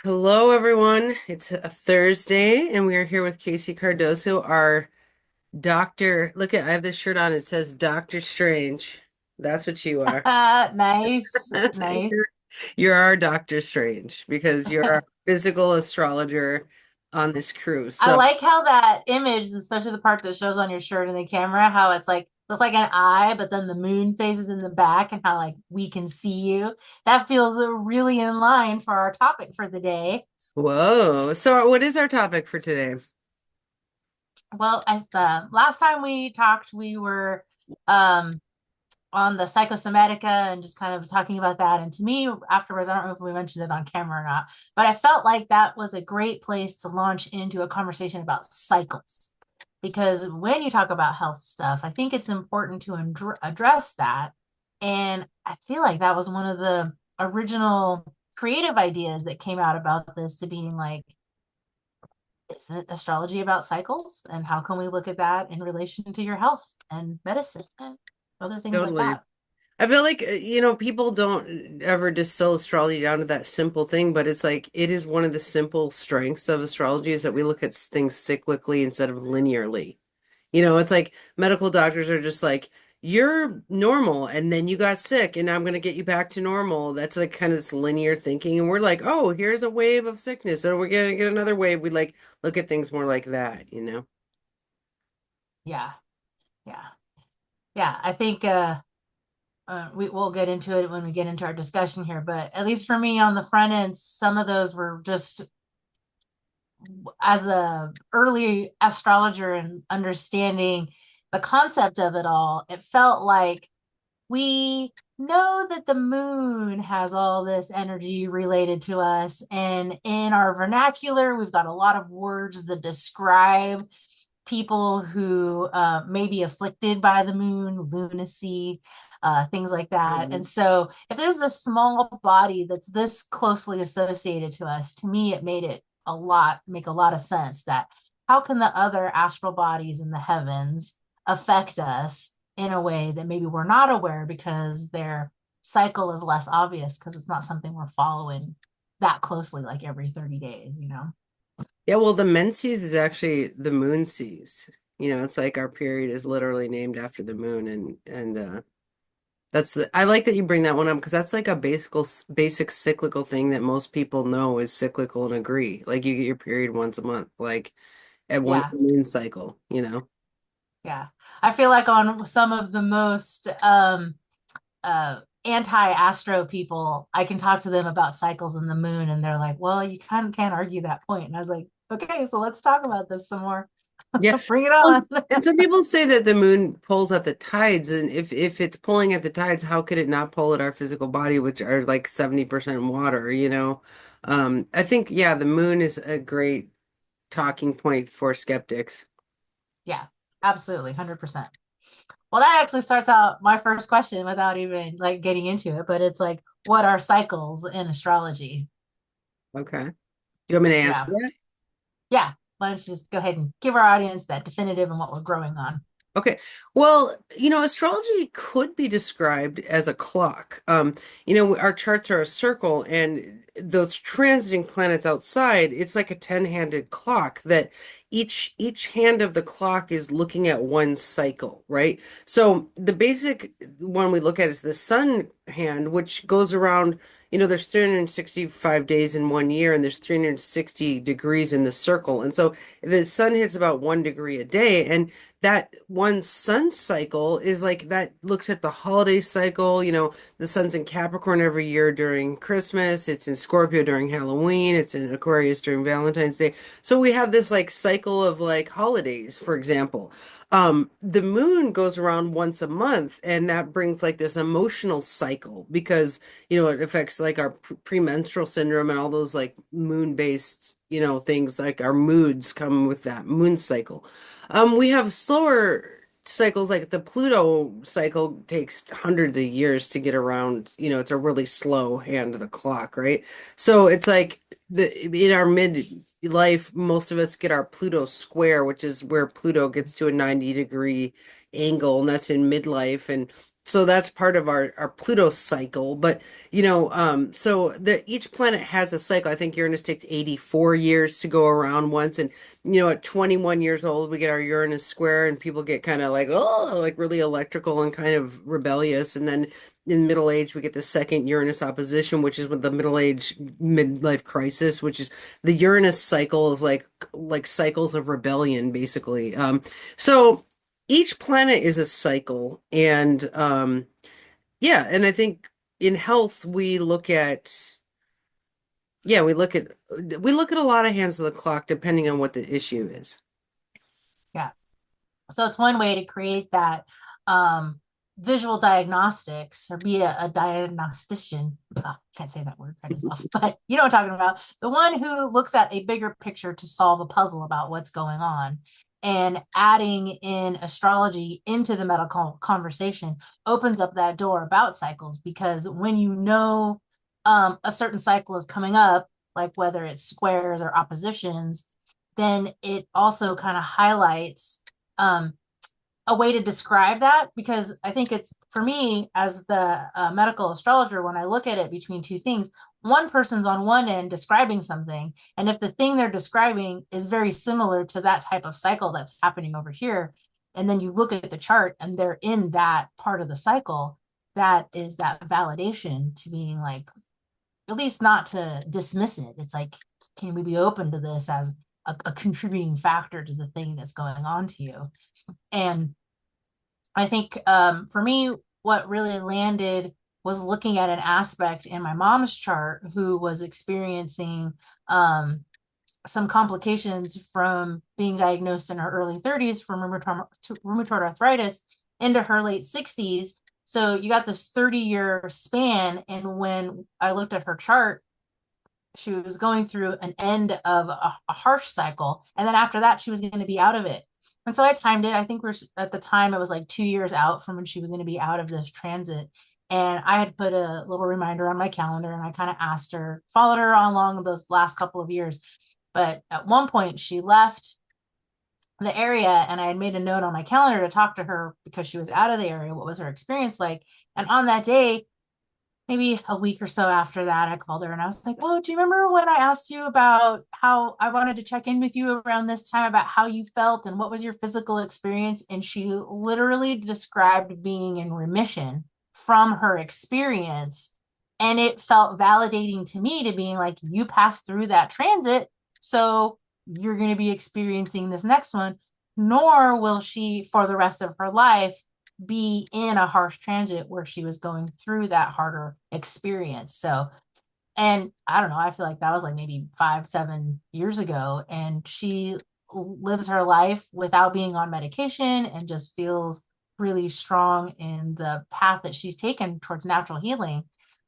Hello, everyone. It's a Thursday, and we are here with Casey Cardoso, our doctor. Look at, I have this shirt on. It says Doctor Strange. That's what you are. Nice, nice. You're, you're our Doctor Strange because you're our physical astrologer on this cruise. I So, like how that image, especially the part that shows on your shirt in the camera, how it's like looks like an eye, but then the moon faces in the back, and how like we can see you. That feels really in line for our topic for the day. whoa. So, what is our topic for today? Well, at the last time we talked, we were um on the psychosomatica and just kind of talking about that. And to me, afterwards, I don't know if we mentioned it on camera or not, but I felt like that was a great place to launch into a conversation about cycles. Because when you talk about health stuff, I think it's important to address that. And I feel like that was one of the original creative ideas that came out about this, to being like, isn't astrology about cycles? And how can we look at that in relation to your health and medicine and other things like Totally. that? I feel like, people don't ever distill astrology down to that simple thing, but it's like it is one of the simple strengths of astrology is that we look at things cyclically instead of linearly. It's like medical doctors are just like, you're normal and then you got sick and I'm going to get you back to normal. That's like kind of this linear thinking. And we're like, oh, here's a wave of sickness. And we're going to get another wave. We like look at things more like that. Yeah, yeah, yeah. I think we will get into it when we get into our discussion here. But at least for me on the front end, some of those were just, as a early astrologer and understanding the concept of it all, it felt like we know that the moon has all this energy related to us. And in our vernacular, we've got a lot of words that describe people who may be afflicted by the moon, lunacy, things like that. And Mhm. so, if there's this small body that's this closely associated to us, to me, it made it make a lot of sense that how can the other astral bodies in the heavens affect us in a way that maybe we're not aware, because their cycle is less obvious, because it's not something we're following that closely, like every 30 days, you know? Yeah, well, the menses is actually the moon seas. It's like our period is literally named after the moon and I like that you bring that one up because that's like a basic cyclical thing that most people know is cyclical and agree. Like you get your period once a month, like at one Yeah. moon cycle. Yeah. I feel like on some of the most anti-astro people, I can talk to them about cycles and the moon, and they're like, well, you kind of can't argue that point. And I was like, okay, so let's talk about this some more. Yeah. Bring it Well, on. and some people say that the moon pulls at the tides, and if it's pulling at the tides, how could it not pull at our physical body, which are like 70% water? I think yeah, the moon is a great talking point for skeptics. Yeah, absolutely. 100%. Well, that actually starts out my first question without even like getting into it, but it's like, what are cycles in astrology? Okay. You want me to answer Yeah. that? Yeah. Why don't you just go ahead and give our audience that definitive and what we're growing on? Okay. Well, astrology could be described as a clock. Our charts are a circle, and those transiting planets outside, it's like a 10-handed clock that each hand of the clock is looking at one cycle, right? So the basic one we look at is the sun hand, which goes around, there's 365 days in one year, and there's 360 degrees in the circle. And so the sun hits about 1 degree a day, and that one sun cycle is like that looks at the holiday cycle. The sun's in Capricorn every year during Christmas, it's in Scorpio during Halloween, it's in Aquarius during Valentine's Day. So we have this like cycle of like holidays, for example. The moon goes around once a month, and that brings like this emotional cycle because, it affects like our premenstrual syndrome and all those like moon-based, things like our moods come with that moon cycle. We have slower cycles, like the Pluto cycle takes hundreds of years to get around. It's a really slow hand of the clock, right? So it's like in our midlife, most of us get our Pluto square, which is where Pluto gets to a 90-degree angle, and that's in midlife. And So that's part of our Pluto cycle. But so each planet has a cycle. I think Uranus takes 84 years to go around once, and at 21 years old we get our Uranus square, and people get kind of like, oh, like really electrical and kind of rebellious, and then in middle age we get the second Uranus opposition, which is with the middle age midlife crisis, which is the Uranus cycle is like cycles of rebellion basically. So each planet is a cycle, and yeah, and I think in health yeah, we look at a lot of hands of the clock depending on what the issue is. Yeah. So it's one way to create that um, visual diagnostics or be a diagnostician. Can't say that word right as well, but you know what I'm talking about. The one who looks at a bigger picture to solve a puzzle about what's going on. And adding in astrology into the medical conversation opens up that door about cycles because when you know a certain cycle is coming up, like whether it's squares or oppositions, then it also kind of highlights um, a way to describe that because I think it's for me as the medical astrologer, when I look at it between two things, one person's on one end describing something. And if the thing they're describing is very similar to that type of cycle that's happening over here, and then you look at the chart and they're in that part of the cycle, that is that validation to being like, at least not to dismiss it. It's like, can we be open to this as a contributing factor to the thing that's going on to you? And I think for me, what really landed was looking at an aspect in my mom's chart who was experiencing some complications from being diagnosed in her early 30s from rheumatoid arthritis into her late 60s. So you got this 30-year span. And when I looked at her chart, she was going through an end of a harsh cycle. And then after that, she was going to be out of it. And so I timed it. I think we're at the time it was like 2 years out from when she was going to be out of this transit. And I had put a little reminder on my calendar and I kind of asked her, followed her along those last couple of years. But at one point she left the area and I had made a note on my calendar to talk to her because she was out of the area. What was her experience like? And on that day, maybe a week or so after that, I called her and I was like, oh, do you remember when I asked you about how I wanted to check in with you around this time about how you felt and what was your physical experience? And she literally described being in remission from her experience. And it felt validating to me to being like, you passed through that transit. So you're going to be experiencing this next one. Nor will she, for the rest of her life, be in a harsh transit where she was going through that harder experience. So, and I don't know, I feel like that was like maybe 5, 7 years ago. And she lives her life without being on medication and just feels really strong in the path that she's taken towards natural healing.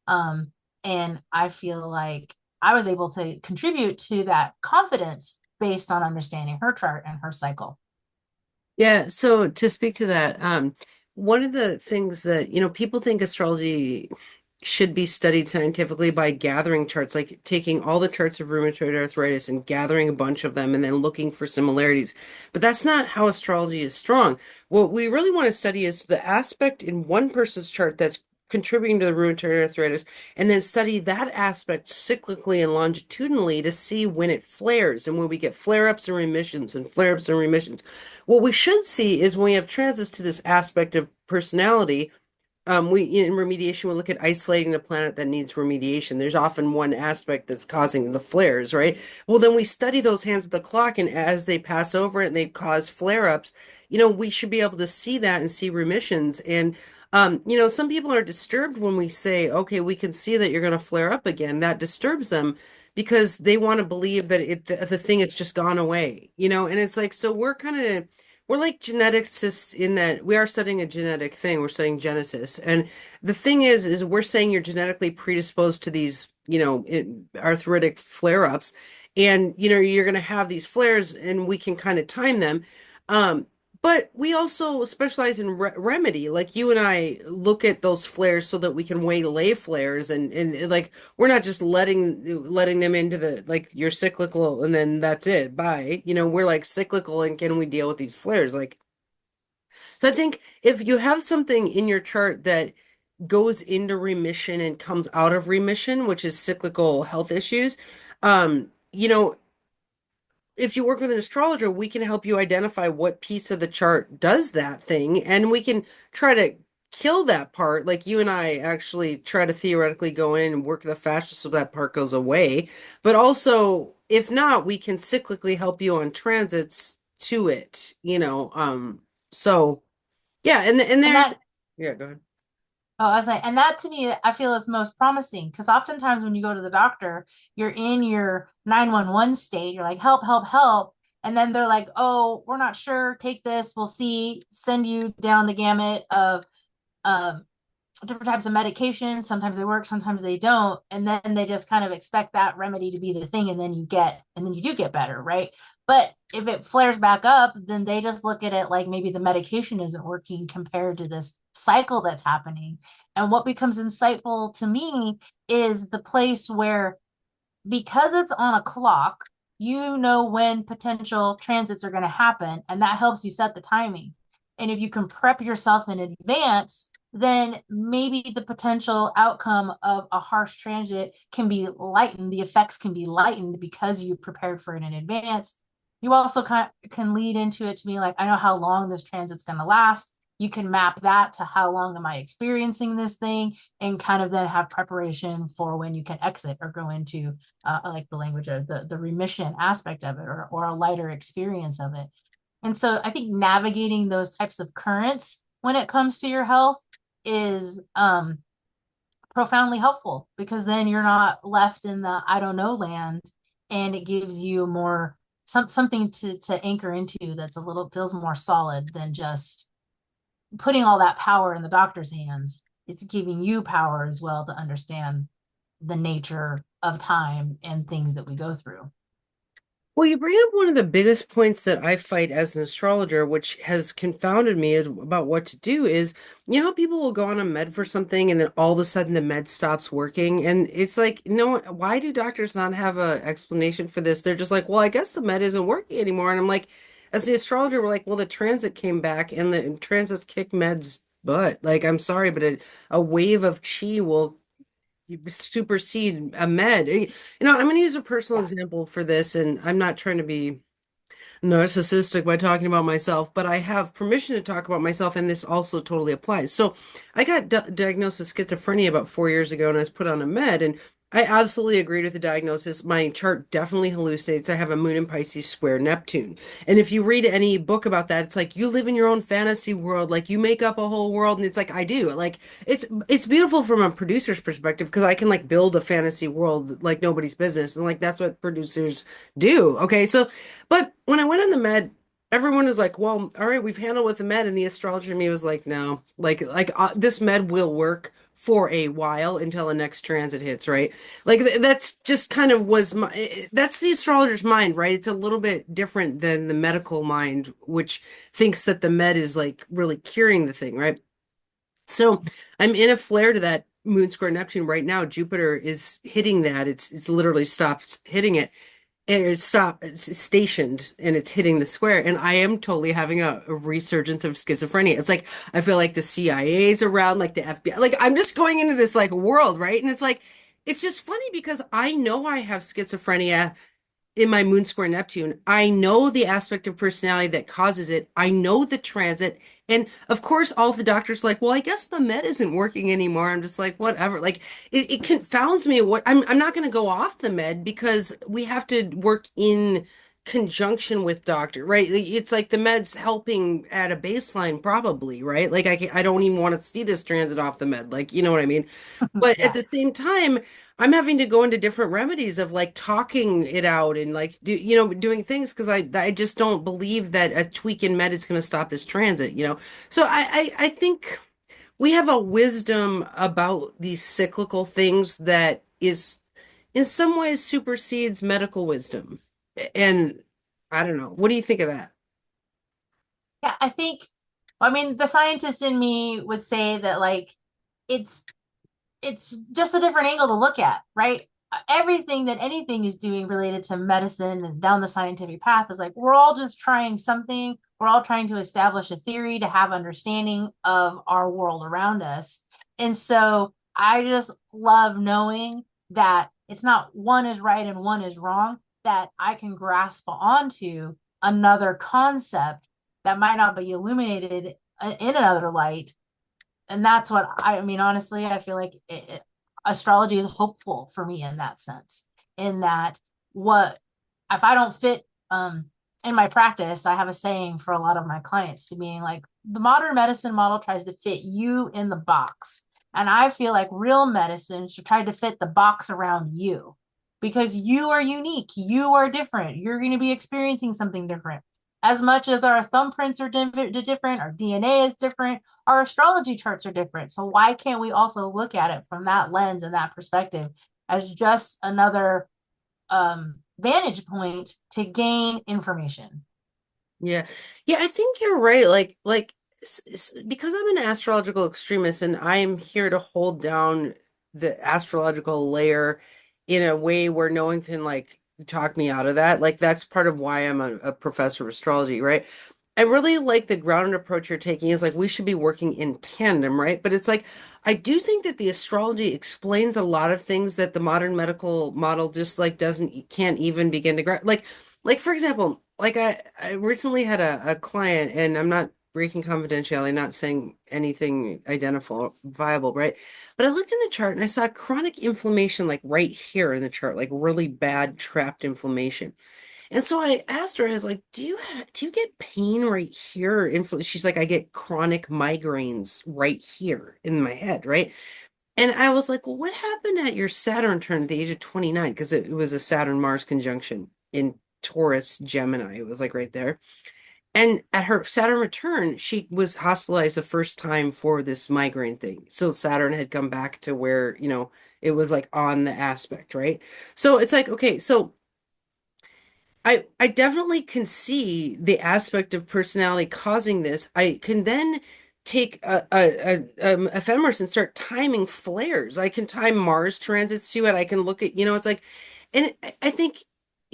Um, and I feel like I was able to contribute to that confidence based on understanding her chart and her cycle. Yeah, so to speak to that, one of the things that, people think astrology should be studied scientifically by gathering charts, like taking all the charts of rheumatoid arthritis and gathering a bunch of them and then looking for similarities. But that's not how astrology is strong. What we really want to study is the aspect in one person's chart that's contributing to the rheumatoid arthritis, and then study that aspect cyclically and longitudinally to see when it flares and when we get flare-ups and remissions and flare-ups and remissions. What we should see is when we have transits to this aspect of personality, we in remediation we look at isolating the planet that needs remediation. There's often one aspect that's causing the flares, right? Well, then we study those hands of the clock, and as they pass over and they cause flare-ups, we should be able to see that and see remissions. And some people are disturbed when we say, okay, we can see that you're going to flare up again. That disturbs them because they want to believe that the thing it's just gone away, and it's like, so we're like geneticists in that we are studying a genetic thing. We're studying Genesis. And the thing is we're saying you're genetically predisposed to these, arthritic flare-ups. And, you're going to have these flares and we can kind of time them. Um, but we also specialize in remedy. Like you and I look at those flares so that we can waylay flares and like we're not just letting them into the like you're cyclical and then that's it. Bye. We're like cyclical and can we deal with these flares? Like So I think if you have something in your chart that goes into remission and comes out of remission, which is cyclical health issues, you know, if you work with an astrologer, we can help you identify what piece of the chart does that thing, and we can try to kill that part. Like you and I actually try to theoretically go in and work the fascia so that part goes away. But also, if not, we can cyclically help you on transits to it, So yeah, and And there, that, yeah, go ahead. oh, I was like, and that to me, I feel is most promising because oftentimes when you go to the doctor, you're in your 911 state, you're like, help, help, help. And then they're like, oh, we're not sure, take this, we'll see, send you down the gamut of um, different types of medications. Sometimes they work, sometimes they don't. And then they just kind of expect that remedy to be the thing. And then you do get better, right? But if it flares back up, then they just look at it like maybe the medication isn't working compared to this cycle that's happening. And what becomes insightful to me is the place where, because it's on a clock, you know when potential transits are going to happen, and that helps you set the timing. And if you can prep yourself in advance, then maybe the potential outcome of a harsh transit can be lightened. The effects can be lightened because you prepared for it in advance. You also can lead into it to be like, I know how long this transit's going to last. You can map that to how long am I experiencing this thing, and kind of then have preparation for when you can exit or go into like the language of the remission aspect of it, or a lighter experience of it. And so I think navigating those types of currents when it comes to your health is profoundly helpful, because then you're not left in the I don't know land, and it gives you more something to anchor into that's a little feels more solid than just putting all that power in the doctor's hands. It's giving you power as well to understand the nature of time and things that we go through. Well, you bring up one of the biggest points that I fight as an astrologer, which has confounded me about what to do is, how people will go on a med for something and then all of a sudden the med stops working. And it's like, no, why do doctors not have a explanation for this? They're just like, well, I guess the med isn't working anymore. And I'm like, as the astrologer, we're like, well, the transit came back and the transits kick med's butt. Like, I'm sorry, but a wave of chi will supersede a med. I'm going to use a personal Yeah. example for this, and I'm not trying to be narcissistic by talking about myself, but I have permission to talk about myself, and this also totally applies. So, I got diagnosed with schizophrenia about 4 years ago, and I was put on a med, and I absolutely agreed with the diagnosis. My chart definitely hallucinates. I have a moon in Pisces square Neptune. And if you read any book about that, it's like you live in your own fantasy world, like you make up a whole world, and it's like I do. Like it's beautiful from a producer's perspective because I can like build a fantasy world like nobody's business, and like that's what producers do. Okay, so but when I went on the med, everyone was like, "Well, all right, we've handled with the med," and the astrologer in me was like, "No, this med will work for a while until the next transit hits, right?" Like that's just kind of was that's the astrologer's mind, right? It's a little bit different than the medical mind, which thinks that the med is like really curing the thing, right? So I'm in a flare to that moon square Neptune right now. Jupiter is hitting that. It's literally stopped hitting it and it's stationed and it's hitting the square. And I am totally having a resurgence of schizophrenia. It's like I feel like the CIA is around, like the FBI. Like I'm just going into this like world, right? And it's like it's just funny because I know I have schizophrenia in my moon square Neptune. I know the aspect of personality that causes it. I know the transit. And of course, all of the doctors are like, well, I guess the med isn't working anymore. I'm just like, whatever. Like it confounds me what I'm not gonna go off the med because we have to work in conjunction with doctor, right? It's like the med's helping at a baseline probably, right? Like I don't even want to see this transit off the med. Like, you know what I mean? But at Yeah. the same time, I'm having to go into different remedies of like talking it out and like doing things because I just don't believe that a tweak in med is going to stop this transit. So I think we have a wisdom about these cyclical things that is in some ways supersedes medical wisdom. And I don't know. What do you think of that? Yeah, I think, I mean, the scientist in me would say that like it's it's just a different angle to look at, right? everything that anything is doing related to medicine and down the scientific path is like we're all just trying something. We're all trying to establish a theory to have understanding of our world around us. And so I just love knowing that it's not one is right and one is wrong, that I can grasp onto another concept that might not be illuminated in another light. And that's what I mean. Honestly, I feel like astrology is hopeful for me in that sense. In that, what if I don't fit in my practice? I have a saying for a lot of my clients to being like the modern medicine model tries to fit you in the box, and I feel like real medicine should try to fit the box around you because you are unique, you are different, you're going to be experiencing something different. As much as our thumbprints are different, our DNA is different, our astrology charts are different. So why can't we also look at it from that lens and that perspective as just another vantage point to gain information? Yeah. Yeah, I think you're right. Because I'm an astrological extremist and I'm here to hold down the astrological layer in a way where no one can like talk me out of that. Like that's part of why I'm a professor of astrology, right? I really like the grounded approach you're taking is like we should be working in tandem, right? But it's like I do think that the astrology explains a lot of things that the modern medical model just like doesn't can't even begin to grasp. Like for example, I recently had a client, and I'm not breaking confidentiality, not saying anything identifiable, right? But I looked in the chart and I saw chronic inflammation like right here in the chart, like really bad trapped inflammation. And so I asked her, I was like, do you get pain right here? She's like, I get chronic migraines right here in my head, right? And I was like, well, what happened at your Saturn turn at the age of 29? Because it was a Saturn-Mars conjunction in Taurus, Gemini. It was like right there. And at her Saturn return, she was hospitalized the first time for this migraine thing. So Saturn had come back to where, it was like on the aspect, right? So it's like, okay, so I definitely can see the aspect of personality causing this. I can then take a ephemeris and start timing flares. I can time Mars transits to it. I can look at, it's like, and I think,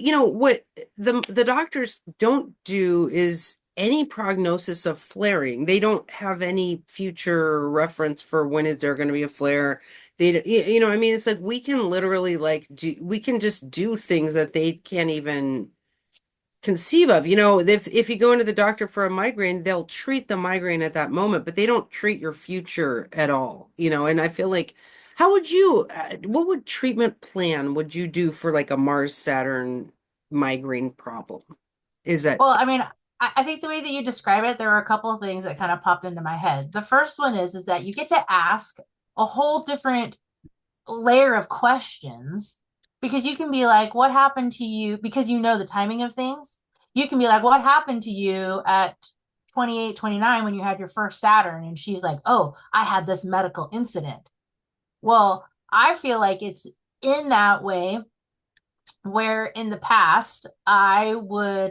what the doctors don't do is any prognosis of flaring. They don't have any future reference for when is there going to be a flare. I mean, it's like we can literally we can just do things that they can't even conceive of. If you go into the doctor for a migraine, they'll treat the migraine at that moment, but they don't treat your future at all. And I feel like what would treatment plan would you do for like a Mars Saturn migraine problem? Is that Well, I mean, I think the way that you describe it, there are a couple of things that kind of popped into my head. The first one is that you get to ask a whole different layer of questions because you can be like, what happened to you? Because you know the timing of things. You can be like, what happened to you at 28, 29 when you had your first Saturn? And she's like, oh, I had this medical incident. Well, I feel like it's in that way where in the past I was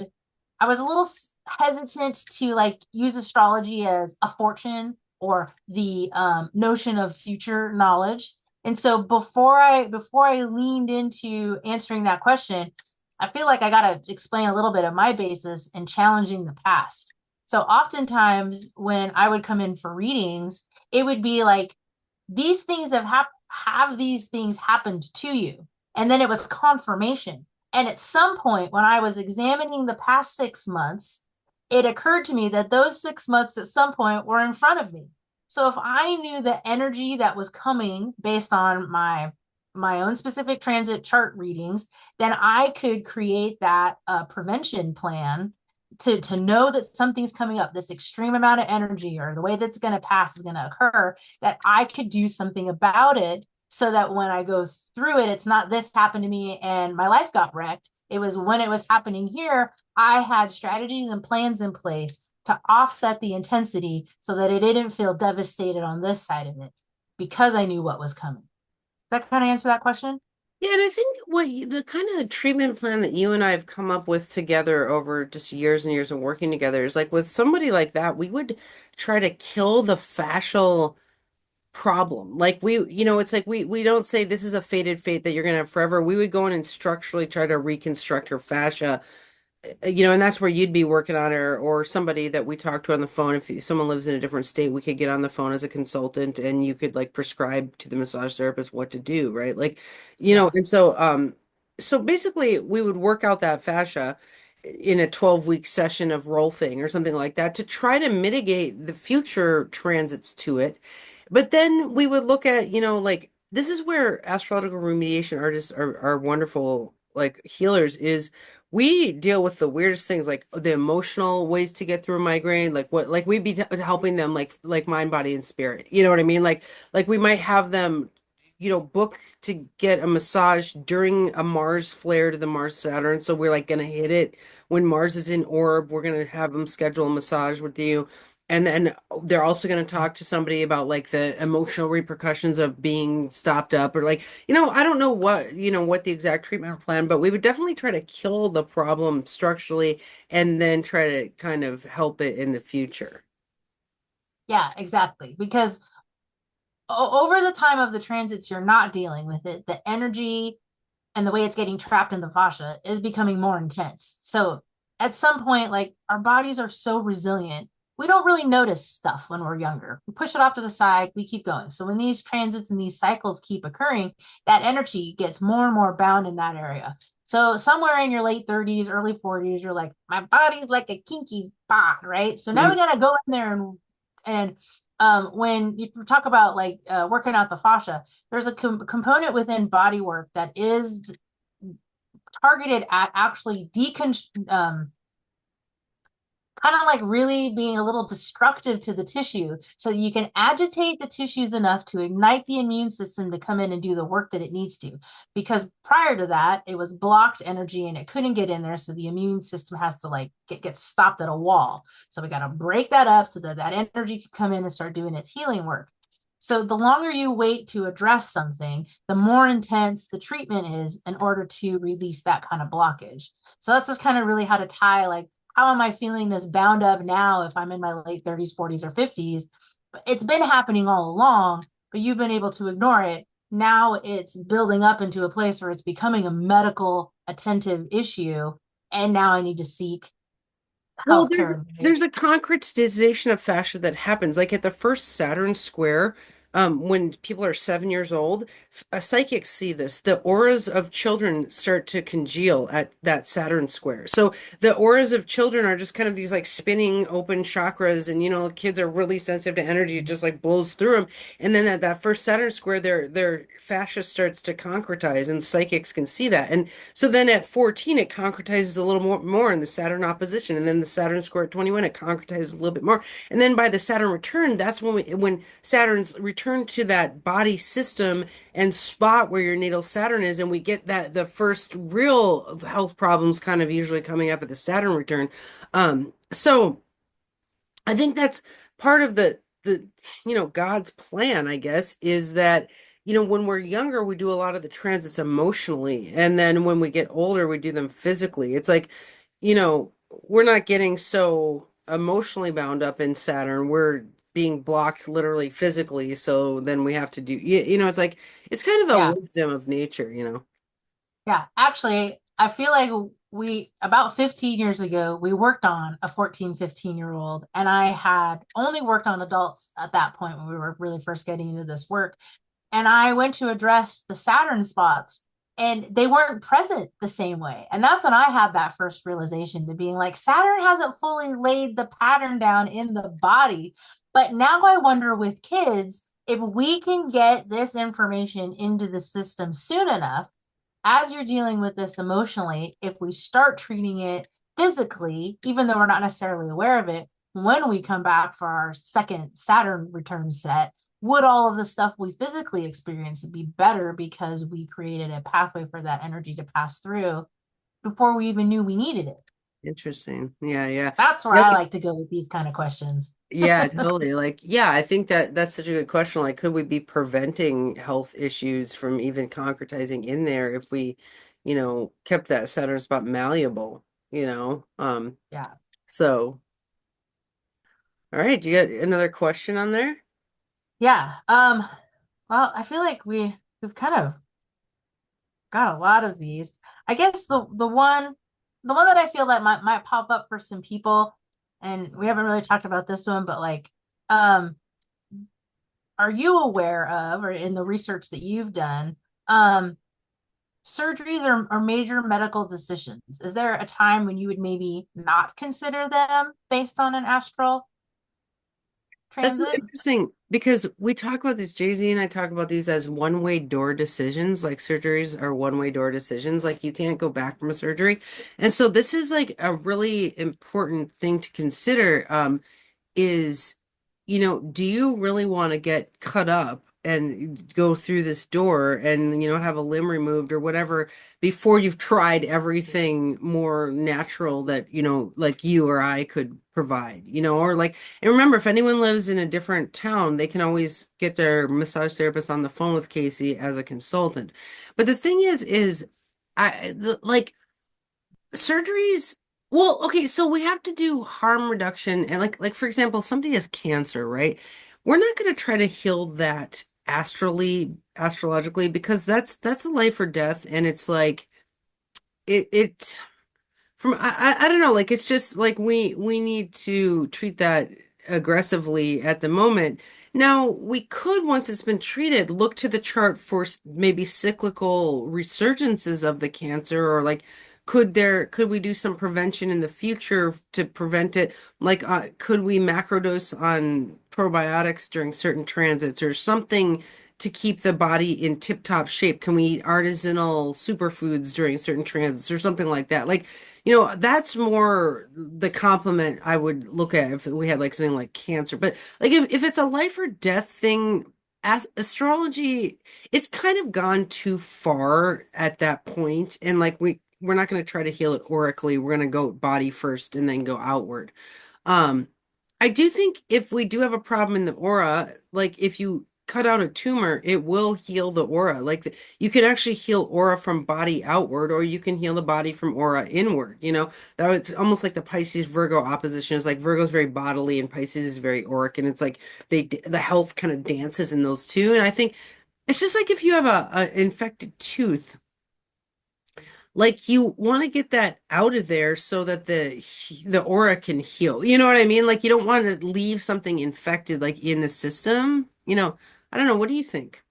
a little hesitant to like use astrology as a fortune or the notion of future knowledge. And so before I leaned into answering that question, I feel like I got to explain a little bit of my basis in challenging the past. So oftentimes when I would come in for readings, it would be like these things have these things happened to you, and then it was confirmation. And at some point when I was examining the past 6 months, it occurred to me that those 6 months at some point were in front of me. So if I knew the energy that was coming based on my own specific transit chart readings, then I could create that prevention plan to know that something's coming up, this extreme amount of energy or the way that's going to pass is going to occur, that I could do something about it so that when I go through it, it's not this happened to me and my life got wrecked. It was when it was happening here, I had strategies and plans in place to offset the intensity so that it didn't feel devastated on this side of it because I knew what was coming. That kind of answer that question? Yeah, and I think the kind of treatment plan that you and I have come up with together over just years and years of working together is like with somebody like that, we would try to kill the fascial problem. Like it's like we don't say this is a fated fate that you're gonna have forever. We would go in and structurally try to reconstruct her fascia, and that's where you'd be working on her, or somebody that we talk to on the phone. If someone lives in a different state, we could get on the phone as a consultant, and you could like prescribe to the massage therapist what to do, right? Like, Yeah. and so basically we would work out that fascia in a 12-week session of roll thing or something like that to try to mitigate the future transits to it. But then we would look at, like this is where astrological remediation artists are wonderful, like healers, is we deal with the weirdest things, like the emotional ways to get through a migraine, like what, like we'd be helping them, like mind, body, and spirit. You know what I mean? Like we might have them, book to get a massage during a Mars flare to the Mars Saturn. So we're like gonna hit it when Mars is in orb. We're gonna have them schedule a massage with you. And then they're also going to talk to somebody about like the emotional repercussions of being stopped up, or like, I don't know what the exact treatment plan, but we would definitely try to kill the problem structurally and then try to kind of help it in the future. Yeah, exactly. Because over the time of the transits, you're not dealing with it. The energy and the way it's getting trapped in the fascia is becoming more intense. So at some point, like our bodies are so resilient, we don't really notice stuff when we're younger. We push it off to the side, we keep going. So when these transits and these cycles keep occurring, that energy gets more and more bound in that area. So somewhere in your late 30s, early 40s, you're like, my body's like a kinky bot, right? So now we Mhm. gotta go in there and when you talk about like working out the fascia, there's a component within body work that is targeted at actually kind of like really being a little destructive to the tissue so you can agitate the tissues enough to ignite the immune system to come in and do the work that it needs to, because prior to that it was blocked energy and it couldn't get in there, so the immune system has to like get stopped at a wall. So we got to break that up so that that energy can come in and start doing its healing work. So the longer you wait to address something, the more intense the treatment is in order to release that kind of blockage. So that's just kind of really how to tie like, how am I feeling this bound up now if I'm in my late 30s, 40s, or 50s? It's been happening all along, but you've been able to ignore it. Now it's building up into a place where it's becoming a medical attentive issue. And now I need to seek Well, there's healthcare there's a advice. concretization of fascia that happens. Like at the first Saturn square, when people are 7 years old, psychics see this. The auras of children start to congeal at that Saturn square. So the auras of children are just kind of these like spinning open chakras, and kids are really sensitive to energy. It just like blows through them. And then at that first Saturn square, their fascia starts to concretize, and psychics can see that. And so then at 14, it concretizes a little more in the Saturn opposition. And then the Saturn square at 21, it concretizes a little bit more. And then by the Saturn return, that's when Saturn's return to that body system and spot where your natal Saturn is. And we get that the first real health problems kind of usually coming up at the Saturn return. So I think that's part of the God's plan, I guess, is that, when we're younger, we do a lot of the transits emotionally, and then when we get older, we do them physically. It's like, we're not getting so emotionally bound up in Saturn. We're being blocked literally physically, so then we have to it's like it's kind of a Yeah. wisdom of nature. Yeah, actually, I feel like we about 15 years ago, we worked on a 14, 15-year-old, and I had only worked on adults at that point when we were really first getting into this work. And I went to address the Saturn spots and they weren't present the same way. And that's when I had that first realization to being like, Saturn hasn't fully laid the pattern down in the body. But now I wonder with kids, if we can get this information into the system soon enough, as you're dealing with this emotionally, if we start treating it physically, even though we're not necessarily aware of it, when we come back for our second Saturn return set, would all of the stuff we physically experience be better because we created a pathway for that energy to pass through before we even knew we needed it? Interesting. Yeah, yeah. That's where I like to go with these kind of questions. Yeah, totally. Like, yeah, I think that that's such a good question. Like, could we be preventing health issues from even concretizing in there if we, kept that Saturn spot malleable, you know? So, all right, do you got another question on there? Yeah. Well, I feel like we've kind of got a lot of these. I guess the one that I feel that might pop up for some people, and we haven't really talked about this one, but like, um, are you aware of, or in the research that you've done, um, surgeries or major medical decisions? Is there a time when you would maybe not consider them based on an astral That's so transit? interesting because we talk about these, Jay-Z and I talk about these as one-way door decisions, like surgeries are one-way door decisions, like you can't go back from a surgery. And so this is like a really important thing to consider. Is, do you really want to get cut up and go through this door and, have a limb removed or whatever before you've tried everything more natural that, like you or I could provide, or like, and remember, if anyone lives in a different town, they can always get their massage therapist on the phone with Casey as a consultant. But the thing is, like, surgeries, well, okay, so we have to do harm reduction and like for example, somebody has cancer, right? We're not going to try to heal that astrologically because that's a life or death and it's like it from I don't know, like it's just like we need to treat that aggressively at the moment. Now, we could, once it's been treated, look to the chart for maybe cyclical resurgences of the cancer or like could we do some prevention in the future to prevent it? Like could we macrodose on probiotics during certain transits or something to keep the body in tip-top shape? Can we eat artisanal superfoods during certain transits or something like that? Like that's more the compliment I would look at if we had like something like cancer. But like if it's a life or death thing, as astrology, it's kind of gone too far at that point. And like we're not going to try to heal it oracally. We're going to go body first and then go outward. Um, I do think if we do have a problem in the aura, like if you cut out a tumor, it will heal the aura. Like you can actually heal aura from body outward, or you can heal the body from aura inward. That it's almost like the Pisces Virgo opposition is like Virgo's very bodily and Pisces is very auric, and it's like the health kind of dances in those two. And I think it's just like if you have a infected tooth. Like you want to get that out of there so that the aura can heal. You know what I mean? Like you don't want to leave something infected like in the system. I don't know. What do you think?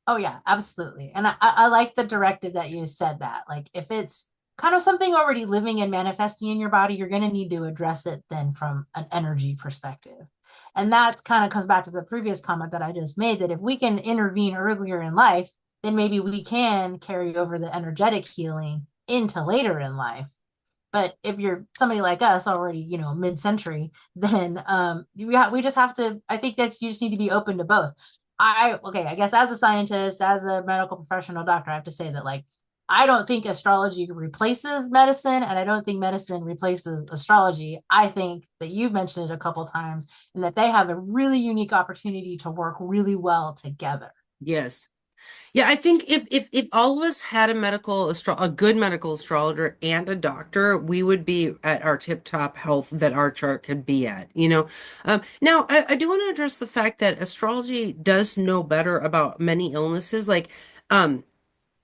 Oh yeah, absolutely. And I like the directive that you said that. Like if it's kind of something already living and manifesting in your body, you're going to need to address it then from an energy perspective. And that kind of comes back to the previous comment that I just made that if we can intervene earlier in life, then maybe we can carry over the energetic healing into later in life. But if you're somebody like us already, mid-century, then we just have to, I think that's you just need to be open to both. I guess as a scientist, as a medical professional doctor, I have to say that like I don't think astrology replaces medicine, and I don't think medicine replaces astrology. I think that you've mentioned it a couple times, and that they have a really unique opportunity to work really well together. Yes. Yeah, I think if all of us had a good medical astrologer and a doctor, we would be at our tip-top health that our chart could be at. Now, I do want to address the fact that astrology does know better about many illnesses. Like, um,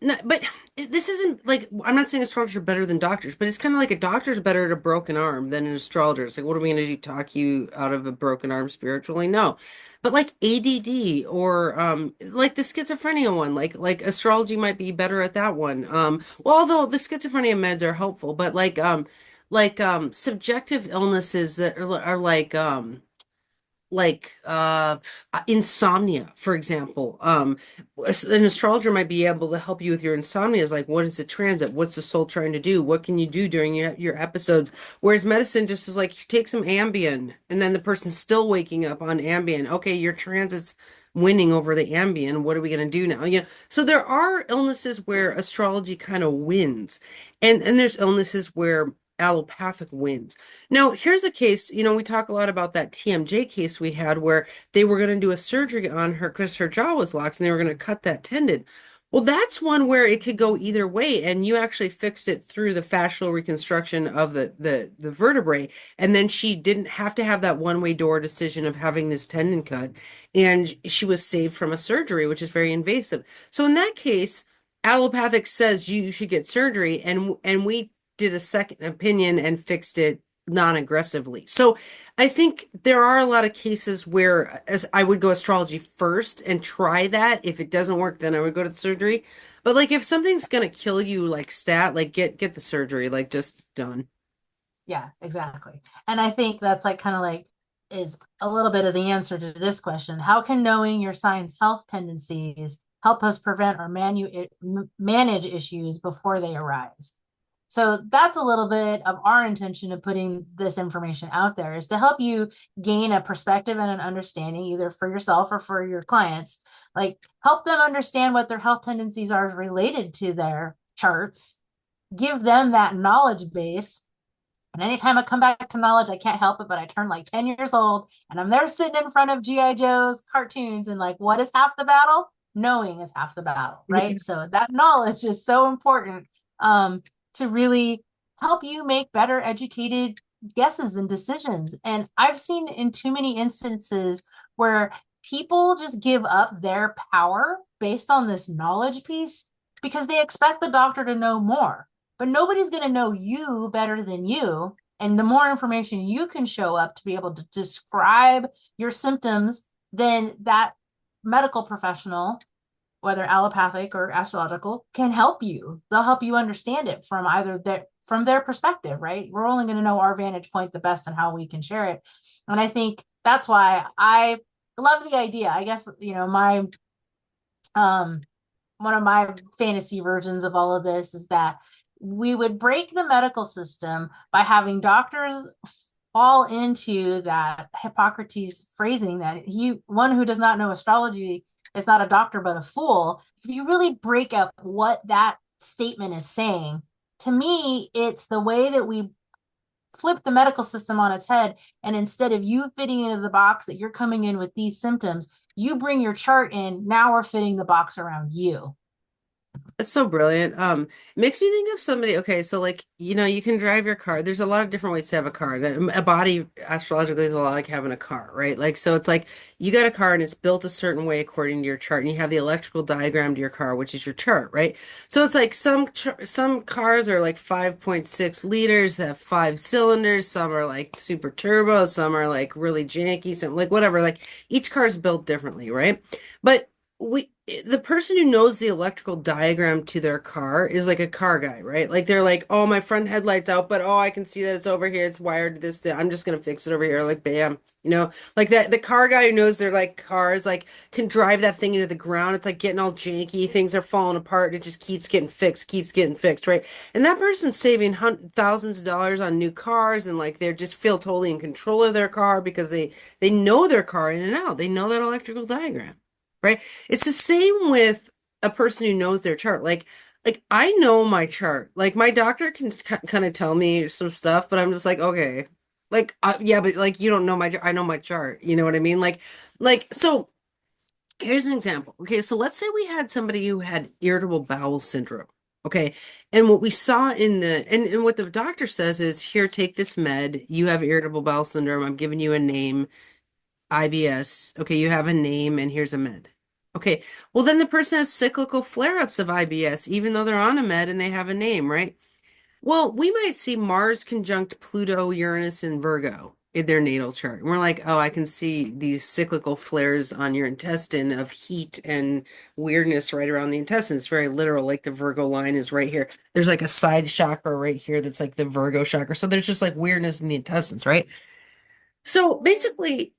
no, but this isn't like I'm not saying astrologers are better than doctors, but it's kind of like a doctor's better at a broken arm than an astrologer. It's like, what are we going to do? Talk you out of a broken arm spiritually? No, but like ADD or like the schizophrenia one, like astrology might be better at that one. Well, although the schizophrenia meds are helpful, but subjective illnesses that are like insomnia, for example. An astrologer might be able to help you with your insomnia. Is like, what is the transit? What's the soul trying to do? What can you do during your episodes? Whereas medicine just is like, you take some Ambien, and then the person's still waking up on Ambien. Okay, your transit's winning over the Ambien. What are we going to do now? So there are illnesses where astrology kind of wins, and there's illnesses where allopathic wins. Now, here's a case, we talk a lot about that TMJ case we had where they were going to do a surgery on her because her jaw was locked and they were going to cut that tendon. Well, that's one where it could go either way, and you actually fixed it through the fascial reconstruction of the vertebrae, and then she didn't have to have that one-way door decision of having this tendon cut, and she was saved from a surgery, which is very invasive. So in that case, allopathic says you should get surgery, and we did a second opinion and fixed it non-aggressively. So I think there are a lot of cases where as I would go astrology first and try that. If it doesn't work, then I would go to the surgery. But like if something's gonna kill you like stat, like get the surgery, like just done. Yeah, exactly. And I think that's like kind of like is a little bit of the answer to this question. How can knowing your sign's health tendencies help us prevent or manage issues before they arise? So that's a little bit of our intention of putting this information out there is to help you gain a perspective and an understanding, either for yourself or for your clients. Like help them understand what their health tendencies are related to their charts, give them that knowledge base. And anytime I come back to knowledge, I can't help it, but I turn like 10 years old and I'm there sitting in front of G.I. Joe's cartoons and like, what is half the battle? Knowing is half the battle, right? So that knowledge is so important to really help you make better educated guesses and decisions. And I've seen in too many instances where people just give up their power based on this knowledge piece because they expect the doctor to know more, but nobody's going to know you better than you. And the more information you can show up to be able to describe your symptoms, then that medical professional, whether allopathic or astrological, can help you. They'll help you understand it from their perspective, right? We're only going to know our vantage point the best and how we can share it. And I think that's why I love the idea. I guess, my um one of my fantasy versions of all of this is that we would break the medical system by having doctors fall into that Hippocrates phrasing that one who does not know astrology is not a doctor but a fool. If you really break up what that statement is saying, to me, it's the way that we flip the medical system on its head. And instead of you fitting into the box that you're coming in with these symptoms, you bring your chart in. Now we're fitting the box around you. That's so brilliant. It makes me think of somebody, okay, so like, you can drive your car. There's a lot of different ways to have a car. A body astrologically is a lot like having a car, right? Like, so it's like you got a car and it's built a certain way according to your chart, and you have the electrical diagram to your car, which is your chart, right? So it's like some cars are like 5.6 liters, have 5 cylinders, some are like super turbo, some are like really janky, some like whatever. Like each car is built differently, right? But we the person who knows the electrical diagram to their car is like a car guy, right? Like they're like, oh, my front headlight's out, but oh, I can see that it's over here. It's wired to this. I'm just gonna fix it over here. Like, bam, like that. The car guy who knows their like cars, like can drive that thing into the ground. It's like getting all janky. Things are falling apart. And it just keeps getting fixed, right? And that person's saving thousands of dollars on new cars, and like they just feel totally in control of their car because they know their car in and out. They know that electrical diagram. Right? It's the same with a person who knows their chart. Like I know my chart. Like my doctor can kind of tell me some stuff, but I'm just like, okay. Like yeah, but like you don't know I know my chart. You know what I mean? Like so here's an example. Okay, so let's say we had somebody who had irritable bowel syndrome. Okay. And what we saw and what the doctor says is, here, take this med. You have irritable bowel syndrome. I'm giving you a name. IBS. Okay, you have a name and here's a med. Okay, well, then the person has cyclical flare-ups of IBS, even though they're on a med and they have a name, right? Well, we might see Mars conjunct Pluto, Uranus, and Virgo in their natal chart. And we're like, oh, I can see these cyclical flares on your intestine of heat and weirdness right around the intestine. It's very literal, like the Virgo line is right here. There's like a side chakra right here that's like the Virgo chakra. So there's just like weirdness in the intestines, right? So basically,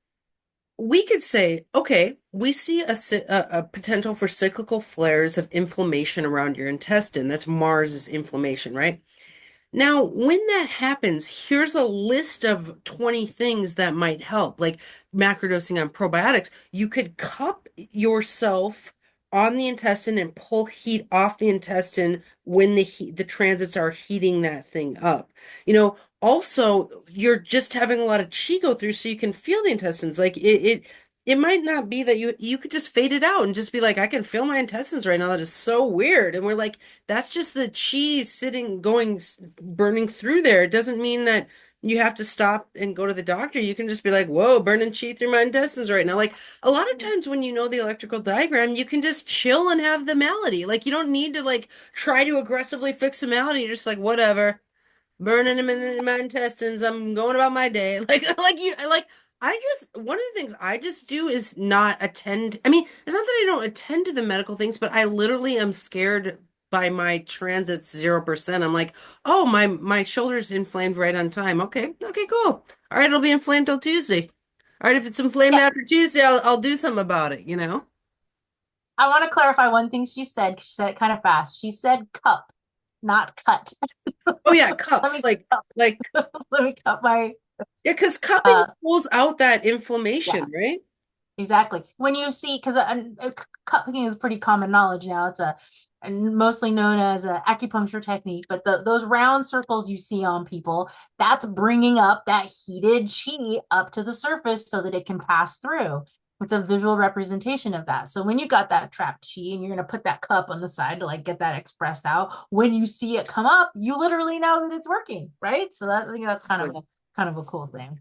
we could say, okay, we see a potential for cyclical flares of inflammation around your intestine. That's Mars's inflammation, right? Now, when that happens, here's a list of 20 things that might help, like macrodosing on probiotics. You could cup yourself on the intestine and pull heat off the intestine when the transits are heating that thing up. Also, you're just having a lot of chi go through, so you can feel the intestines. Like it it might not be that you could just fade it out and just be like, I can feel my intestines right now. That is so weird. And we're like, that's just the chi sitting, burning through there. It doesn't mean that you have to stop and go to the doctor. You can just be like, whoa, burning chi through my intestines right now. Like a lot of times when you know the electrical diagram, you can just chill and have the malady. Like you don't need to like try to aggressively fix the malady. You're just like, whatever, burning them in my intestines. I'm going about my day. I just one of the things I just do is not attend. I mean, it's not that I don't attend to the medical things, but I literally am scared by my transits 0%. I'm like, oh, my shoulder's inflamed right on time. Okay, okay, cool. All right, it'll be inflamed till Tuesday. All right, if it's inflamed Yeah, after Tuesday, I'll do something about it, you know? I want to clarify one thing she said, 'cause she said it kind of fast. She said cup, not cut. Oh yeah, Let cups. me cup. Like Let me cup my yeah, because cupping uh pulls out that yeah. inflammation, right? Exactly. When you see, because cupping is pretty common knowledge now. It's a and mostly known as an acupuncture technique, but those round circles you see on people, that's bringing up that heated chi up to the surface so that it can pass through. It's a visual representation of that. So when you got that trapped chi and you're going to put that cup on the side to like get that expressed out, when you see it come up, you literally know that it's working, right? So that I think that's kind of a cool thing.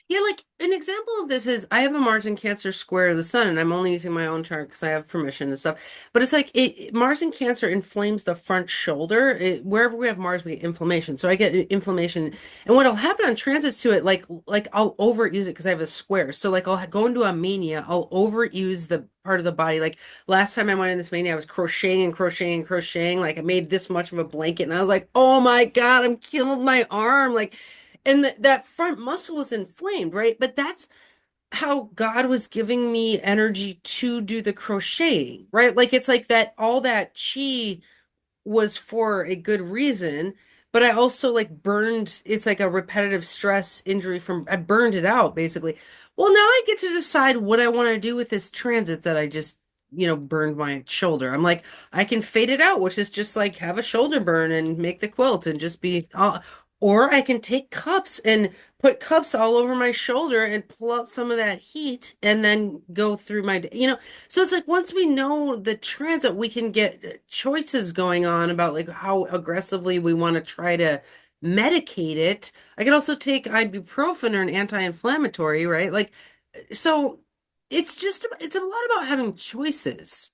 Yeah, like an example of this is I have a Mars in Cancer square of the sun, and I'm only using my own chart because I have permission and stuff. But it's like Mars in Cancer inflames the front shoulder. Wherever we have Mars, we get inflammation. So I get inflammation, and what'll happen on transits to it, like I'll overuse it because I have a square. So like I'll go into a mania, I'll overuse the part of the body. Like last time I went in this mania, I was crocheting and crocheting and crocheting. Like I made this much of a blanket, and I was like, oh my God, I'm killing my arm. Like. And that front muscle was inflamed, right? But that's how God was giving me energy to do the crocheting, right? Like it's like that all that chi was for a good reason, but I also like burned, it's like a repetitive stress injury from, I burned it out basically. Well, now I get to decide what I want to do with this transit that I just, burned my shoulder. I'm like, I can fade it out, which is just like have a shoulder burn and make the quilt and just be, or I can take cups and put cups all over my shoulder and pull out some of that heat and then go through my day. So it's like once we know the transit, we can get choices going on about like how aggressively we want to try to medicate it. I could also take ibuprofen or an anti-inflammatory, right? Like, so it's a lot about having choices.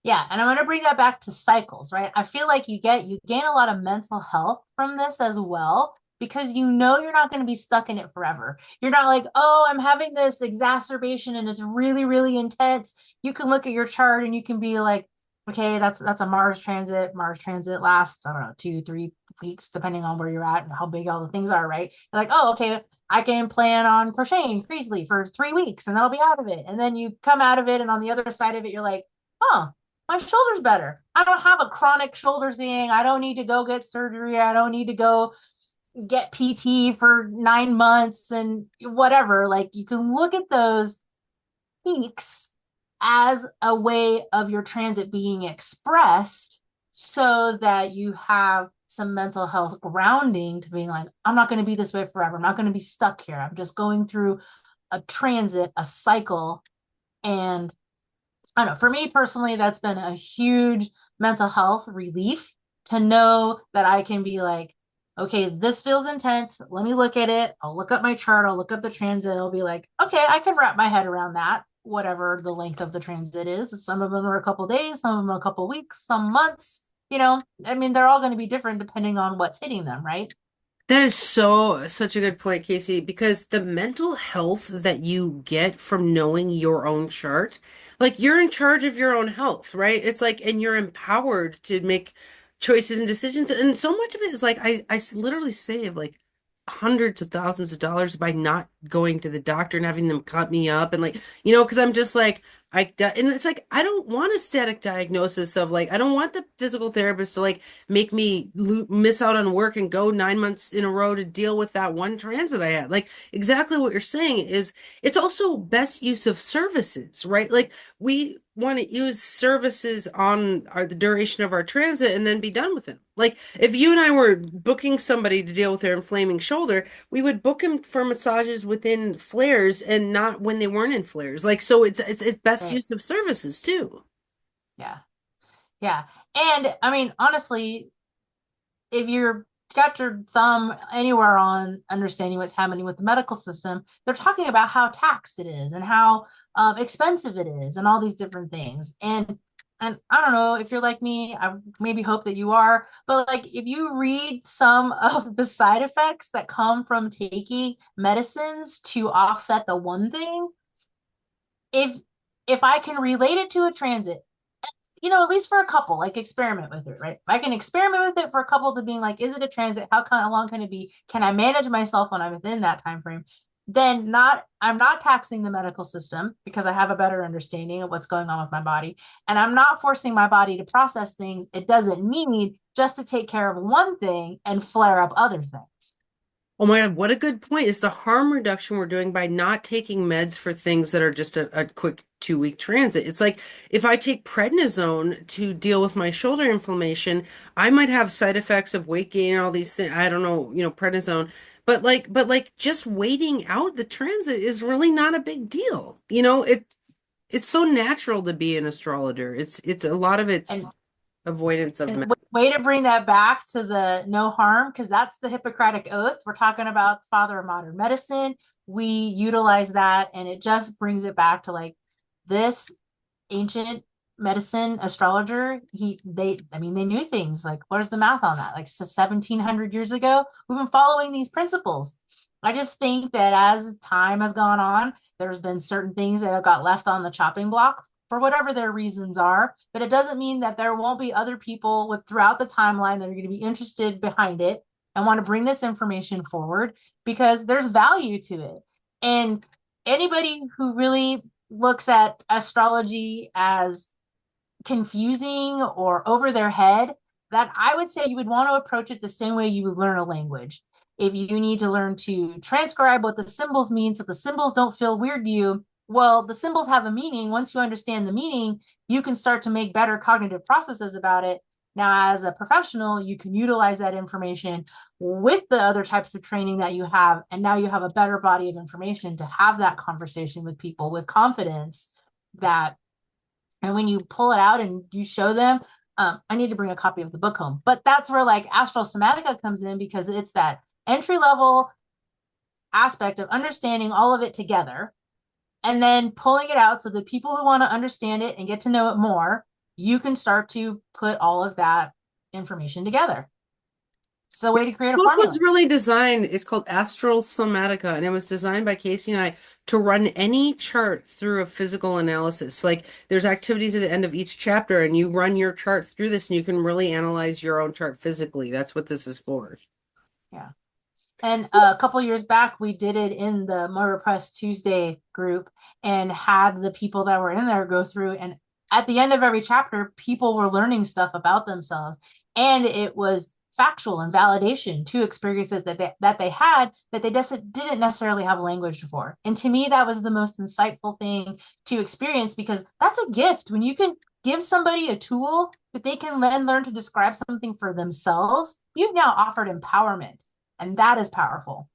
Yeah, and I'm going to bring that back to cycles, right? I feel like you gain a lot of mental health from this as well because you know you're not going to be stuck in it forever. You're not like, "Oh, I'm having this exacerbation and it's really really intense." You can look at your chart and you can be like, "Okay, that's a Mars transit. Mars transit lasts, I don't know, 2, 3 weeks depending on where you're at and how big all the things are, right?" You're like, "Oh, okay, I can plan on crocheting freezely for 3 weeks and then I'll be out of it." And then you come out of it and on the other side of it you're like, "Huh, my shoulder's better. I don't have a chronic shoulder thing. I don't need to go get surgery. I don't need to go get PT for 9 months and whatever." Like you can look at those peaks as a way of your transit being expressed so that you have some mental health grounding to being like, I'm not going to be this way forever. I'm not going to be stuck here. I'm just going through a transit, a cycle. And I don't know, for me personally, that's been a huge mental health relief to know that I can be like, okay, this feels intense. Let me look at it. I'll look up my chart. I'll look up the transit. I'll be like, okay, I can wrap my head around that, whatever the length of the transit is. Some of them are a couple days, some of them are a couple weeks, some months. I mean, they're all going to be different depending on what's hitting them, right? That is such a good point, Casey, because the mental health that you get from knowing your own chart, like you're in charge of your own health, right? It's like, and you're empowered to make choices and decisions. And so much of it is like, literally save like hundreds of thousands of dollars by not going to the doctor and having them cut me up. And like, because I'm just like, and it's like, I don't want a static diagnosis of like, I don't want the physical therapist to like, make me miss out on work and go 9 months in a row to deal with that one transit I had. Like exactly what you're saying is it's also best use of services, right? Like we want to use services on the duration of our transit and then be done with it. Like if you and I were booking somebody to deal with their inflaming shoulder, we would book him for massages within flares and not when they weren't in flares. Like, so it's best Right. use of services too. Yeah. Yeah. And I mean, honestly, if you're got your thumb anywhere on understanding what's happening with the medical system, they're talking about how taxed it is and how expensive it is and all these different things. And I don't know if you're like me, I maybe hope that you are, but like if you read some of the side effects that come from taking medicines to offset the one thing, if if I can relate it to a transit, at least for a couple, like experiment with it, right? If I can experiment with it for a couple to being like, is it a transit? How long can it be? Can I manage myself when I'm within that time frame? Then I'm not taxing the medical system because I have a better understanding of what's going on with my body. And I'm not forcing my body to process things it doesn't need just to take care of one thing and flare up other things. Oh my God, what a good point is the harm reduction we're doing by not taking meds for things that are just a quick 2 week transit. It's like if I take prednisone to deal with my shoulder inflammation, I might have side effects of weight gain and all these things. I don't know, prednisone. But like just waiting out the transit is really not a big deal. It's so natural to be an astrologer. It's a lot of it's And avoidance of And meds. way to bring that back to the no harm, because that's the Hippocratic Oath. We're talking about the father of modern medicine. We utilize that, and it just brings it back to like this ancient medicine astrologer. I mean, they knew things like where's the math on that? Like 1700 years ago, we've been following these principles. I just think that as time has gone on, there's been certain things that have got left on the chopping block for whatever their reasons are, but it doesn't mean that there won't be other people with throughout the timeline that are going to be interested behind it and want to bring this information forward because there's value to it. And anybody who really looks at astrology as confusing or over their head, that I would say you would want to approach it the same way you would learn a language. If you need to learn to transcribe what the symbols mean so the symbols don't feel weird to you, well, the symbols have a meaning. Once you understand the meaning, you can start to make better cognitive processes about it. Now, as a professional, you can utilize that information with the other types of training that you have. And now you have a better body of information to have that conversation with people with confidence that and when you pull it out and you show them, I need to bring a copy of the book home. But that's where like Astrosomatica comes in because it's that entry level aspect of understanding all of it together and then pulling it out so that people who want to understand it and get to know it more, you can start to put all of that information together. It's a way to create a Book was formula. really designed, it's called Astral Somatica, and it was designed by Casey and I to run any chart through a physical analysis. Like there's activities at the end of each chapter, and you run your chart through this, and you can really analyze your own chart physically. That's what this is for. Yeah. And a couple years back, we did it in the Moira Press Tuesday group and had the people that were in there go through. And at the end of every chapter, people were learning stuff about themselves. And it was factual and validation to experiences that they had that they just didn't necessarily have language for. And to me, that was the most insightful thing to experience because that's a gift when you can give somebody a tool that they can then learn to describe something for themselves. You've now offered empowerment and that is powerful,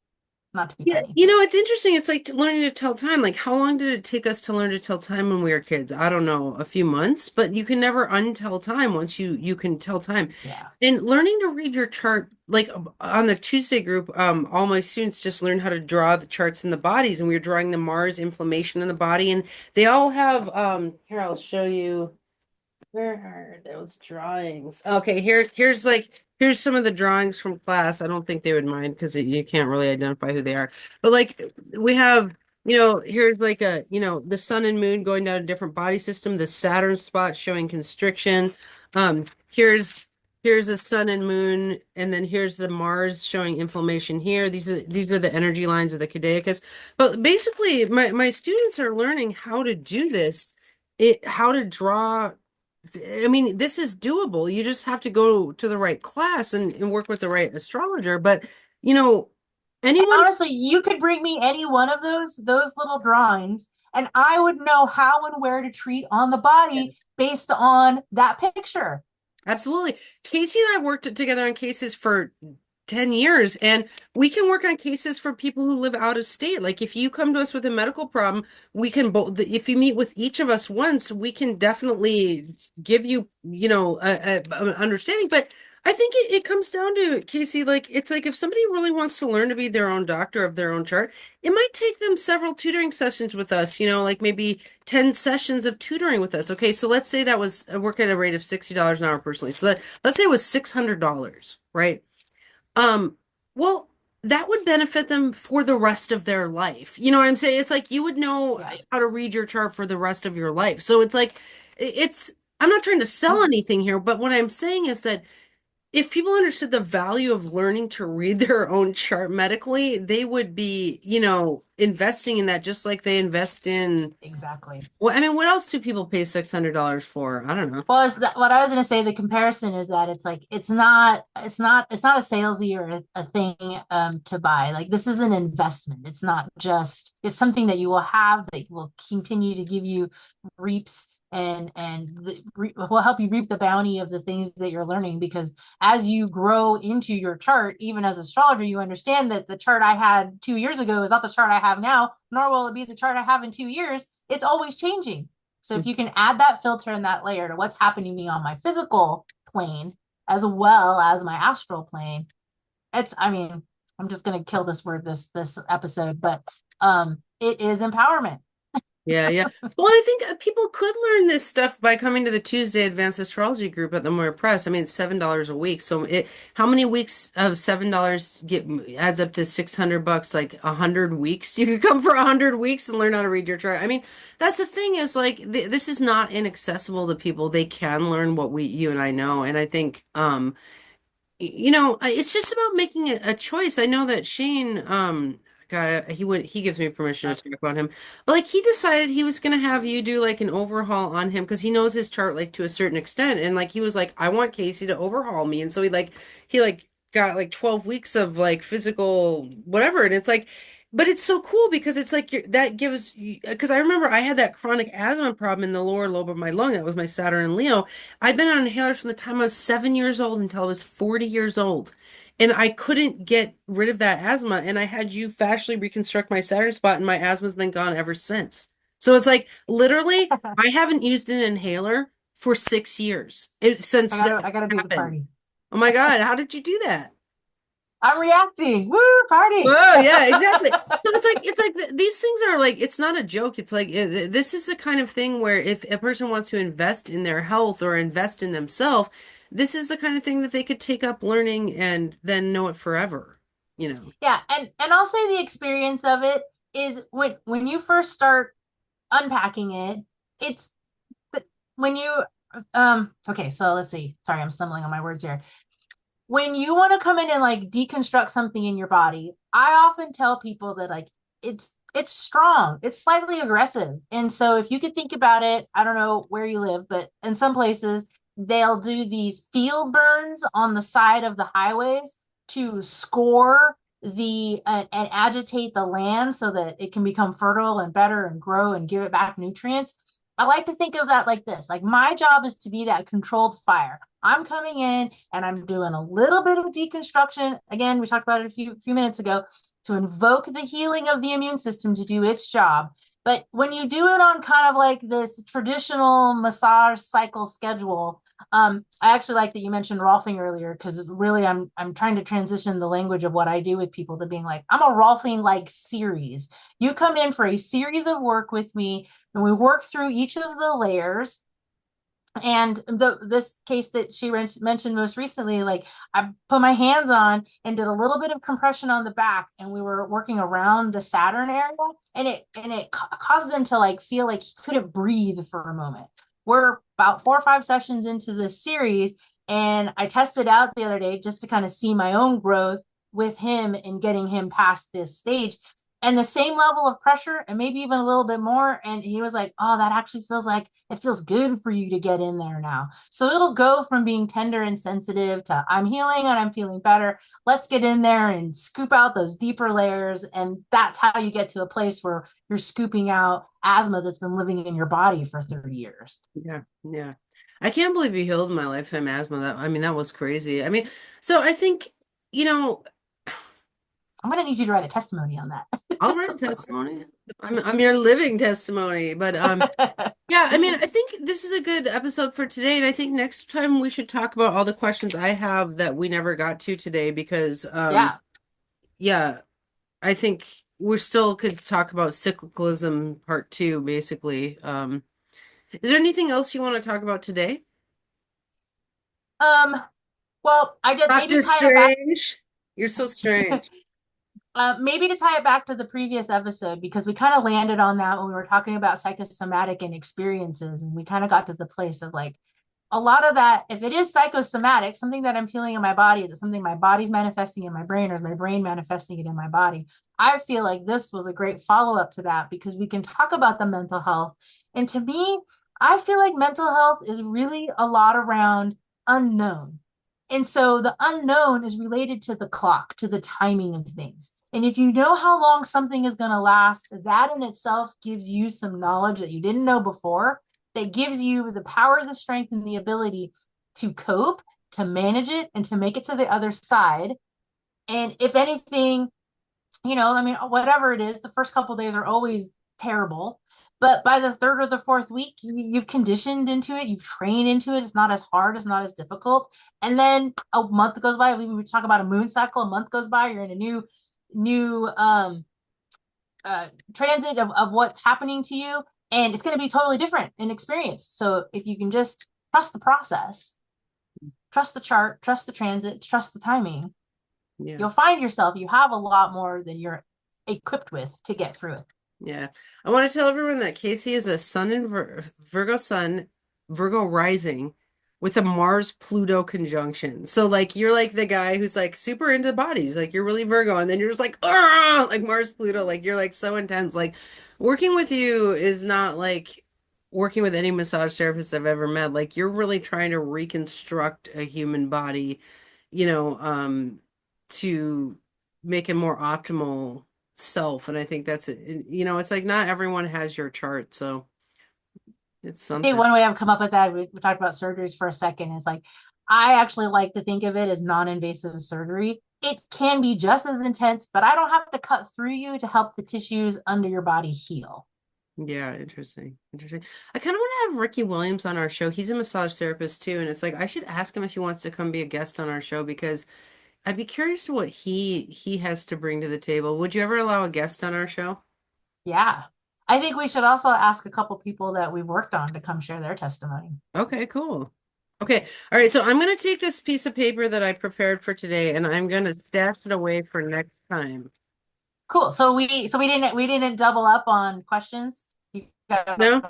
not to be Yeah, petty. it's interesting. It's like learning to tell time. Like, how long did it take us to learn to tell time when we were kids? I don't know, a few months, but you can never untell time once you can tell time. Yeah. And learning to read your chart, like on the Tuesday group, all my students just learned how to draw the charts in the bodies, and we were drawing the Mars inflammation in the body, and they all have here, I'll show you. Where are those drawings? Okay, here's some of the drawings from class. I don't think they would mind because you can't really identify who they are. But like we have, here's like the sun and moon going down a different body system, the Saturn spot showing constriction. Here's a sun and moon, and then here's the Mars showing inflammation here. These are the energy lines of the caduceus. But basically, my students are learning how to do this, how to draw. I mean, this is doable. You just have to go to the right class and work with the right astrologer. But, you know, And anyone, honestly, you could bring me any one of those little drawings, and I would know how and where to treat on the body based on that picture. absolutely. Casey and I worked together on cases for 10 years, and we can work on cases for people who live out of state. Like if you come to us with a medical problem, we can both, if you meet with each of us once, we can definitely give you, an understanding. But I think it comes down to, Casey, like it's like if somebody really wants to learn to be their own doctor of their own chart, it might take them several tutoring sessions with us, like maybe 10 sessions of tutoring with us. Okay, so let's say that was I work at a rate of $60 an hour personally. So let's say it was $600, right? Um, well, that would benefit them for the rest of their life. You know what I'm saying? It's like you would know Yeah. how to read your chart for the rest of your life. So it's like it's I'm not trying to sell Mm, anything here, but what I'm saying is that if people understood the value of learning to read their own chart medically, they would be, investing in that just like they invest in, exactly. well, I mean, what else do people pay $600 for? I don't know. Well, is that what I was going to say? The comparison is that it's like it's not a salesy or a thing to buy. Like this is an investment. It's not just it's something that you will have that will continue to give you reaps and will help you reap the bounty of the things that you're learning. Because as you grow into your chart, even as an astrologer, you understand that the chart I had 2 years ago is not the chart I have now, nor will it be the chart I have in 2 years. It's always changing. So if you can add that filter and that layer to what's happening to me on my physical plane as well as my astral plane, I mean, I'm just gonna kill this word this episode, but it is empowerment. Yeah, yeah. Well, I think people could learn this stuff by coming to the Tuesday Advanced Astrology group at the Moira Press. I mean, it's $7 a week. So how many weeks of $7 adds up to $600? Like 100 weeks. You could come for 100 weeks and learn how to read your chart. I mean, that's the thing is like this is not inaccessible to people. They can learn what you and I know, and I think it's just about making a choice. I know that Shane, God, he gives me permission to talk about him, but like he decided he was gonna have you do like an overhaul on him because he knows his chart like to a certain extent, and like he was like, I want Casey to overhaul me, and so he got like 12 weeks of like physical whatever, and it's like. But it's so cool because it's like that gives because I remember I had that chronic asthma problem in the lower lobe of my lung. That was my Saturn and Leo. I'd been on inhalers from the time I was 7 years old until I was 40 years old. And I couldn't get rid of that asthma. And I had you fascially reconstruct my Saturn spot, and my asthma's been gone ever since. So it's like literally, I haven't used an inhaler for 6 years I since that gotta I gotta do the happened. party. Oh my God, how did you do that? I'm reacting. Woo, party. Whoa, yeah, exactly. So it's like these things are like it's not a joke. It's like this is the kind of thing where if a person wants to invest in their health or invest in themselves, this is the kind of thing that they could take up learning and then know it forever, you know. Yeah, and I'll say the experience of it is when you first start unpacking it, it's when you okay, so let's see. Sorry, I'm stumbling on my words here. When you want to come in and like deconstruct something in your body, I often tell people that like it's strong, it's slightly aggressive. And so if you could think about it, I don't know where you live, but in some places they'll do these field burns on the side of the highways to score and agitate the land so that it can become fertile and better and grow and give it back nutrients. I like to think of that like this. Like my job is to be that controlled fire. I'm coming in and I'm doing a little bit of deconstruction. Again, we talked about it a few minutes ago to invoke the healing of the immune system to do its job. But when you do it on kind of like this traditional massage cycle schedule, I actually like that you mentioned Rolfing earlier because really I'm trying to transition the language of what I do with people to being like I'm a Rolfing like series. You come in for a series of work with me, and we work through each of the layers. And this case that she mentioned most recently, like I put my hands on and did a little bit of compression on the back, and we were working around the Saturn area, and it caused him to like feel like he couldn't breathe for a moment. We're about 4 or 5 sessions into this series, and I tested out the other day just to kind of see my own growth with him and getting him past this stage and the same level of pressure and maybe even a little bit more. And he was like, oh, that actually feels like it feels good for you to get in there now. So it'll go from being tender and sensitive to I'm healing and I'm feeling better. Let's get in there and scoop out those deeper layers. And that's how you get to a place where you're scooping out asthma that's been living in your body for 30 years. Yeah, yeah. I can't believe you healed my lifetime asthma. That I mean, that was crazy. I mean, so I think. you know, I'm gonna need you to write a testimony on I'll write a testimony. I'm your living testimony. But that. yeah, I mean, I think this is a good episode for today, and I think next time we should talk about all the questions I have that we never got to today because Yeah. yeah, I think we're still could talk about cyclicalism part two, basically. Is there anything else you want to talk about today? Um, well, I did maybe Doctor tie it back. Strange. You're so strange. Maybe to tie it back to the previous episode, because we kind of landed on that when we were talking about psychosomatic and experiences, and we kind of got to the place of like a lot of that, if it is psychosomatic, something that I'm feeling in my body, is it something my body's manifesting in my brain or is my brain manifesting it in my body? I feel like this was a great follow up to that because we can talk about the mental health. And to me, I feel like mental health is really a lot around unknown. And so the unknown is related to the clock, to the timing of things. And if you know how long something is going to last, that in itself gives you some knowledge that you didn't know before, that gives you the power, the strength, and the ability to cope, to manage it, and to make it to the other side. And if anything, I mean, whatever it is, the first couple of days are always terrible. But by the third or the fourth week, you've conditioned into it, you've trained into it. It's not as hard, it's not as difficult. And then a month goes by. We talk about a moon cycle. A month goes by. You're in a new transit of what's happening to you, and it's going to be totally different in experience. So if you can just trust the process, trust the chart, trust the transit, trust the timing, Yeah. you'll find yourself you have a lot more than you're equipped with to get through it. Yeah. I want to tell everyone that Casey is a sun in Virgo sun, Virgo rising with a Mars Pluto conjunction. So like you're like the guy who's like super into bodies, like you're really Virgo, and then you're just like, ah, like Mars Pluto, like you're like so intense. Like working with you is not like working with any massage therapist I've ever met. Like you're really trying to reconstruct a human body, you know, to make it more optimal self. And I think that's it. It's like not everyone has your chart, so it's I think something. one way I've come up with that, we talked about surgeries for a second, is like I actually like to think of it as non-invasive surgery. It can be just as intense, but I don't have to cut through you to help the tissues under your body heal. Yeah, interesting. Interesting. I kind of want to have Ricky Williams on our show. He's a massage therapist too, and it's like I should ask him if he wants to come be a guest on our show because I'd be curious to what he has to bring to the table. Would you ever allow a guest on our show? Yeah. I think we should also ask a couple people that we've worked on to come share their testimony. Okay, cool. Okay. All right, so I'm going to take this piece of paper that I prepared for today and I'm going to stash it away for next time. Cool. So we didn't double up on questions. You got No?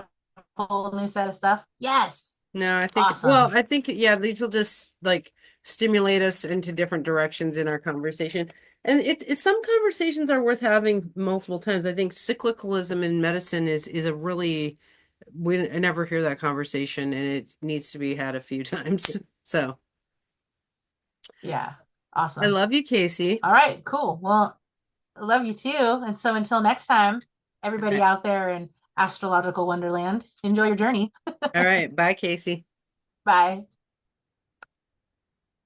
a whole new set of stuff. Yes. No, Awesome. I think, yeah, these will just like stimulate us into different directions in our conversation. And it's some conversations are worth having multiple times. I think cyclicalism in medicine is a really, I never hear that conversation and it needs to be had a few times. So Yeah. I Awesome. love you, Casey. All right, cool. Well, I love you too. And so until next time, everybody out there in astrological wonderland, enjoy your journey. All right. Bye, Casey. Bye.